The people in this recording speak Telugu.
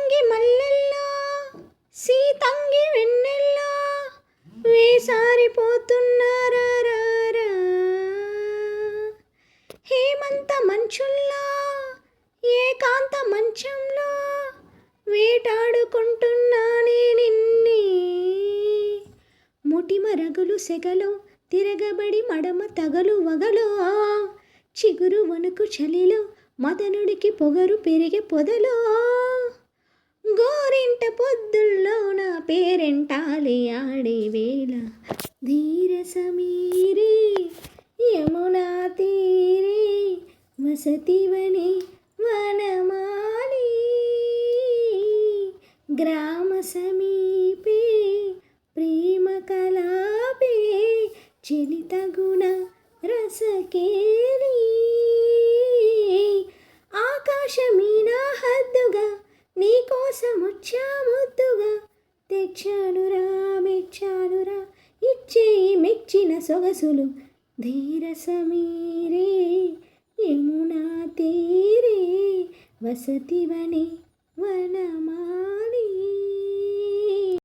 రేయంగి మల్లెల్లో సీతంగి వెన్నెల్లో వేసారిపోతున్నారా హేమంత మంచుల్లో ఏకాంత మంచంలో వేటాడుకుంటున్నానే నిన్ని ముటిమరగులు సెగలో తిరగబడి మడమ తగలు వగలో చిగురు వణుకు చలిలో మదనుడికి పొగరు పెరిగే పొదలో గోరింట పొద్దుల్లో నా పేరెంటాలి ఆడే వేళ ధీర సమీరే యమునా తీరే వసతివనే వనమాలి గ్రామ సమీపే ప్రేమ కలాపే చలిత గుణ రసకేలి ఆకాశమీనా హద్దుగా నీకోసం వచ్చా ముద్దుగా తెచ్చానురా మెచ్చానురా ఇచ్చే మెచ్చిన సొగసులు ధీర సమీరే యమునా తీరే వసతివనే వనమా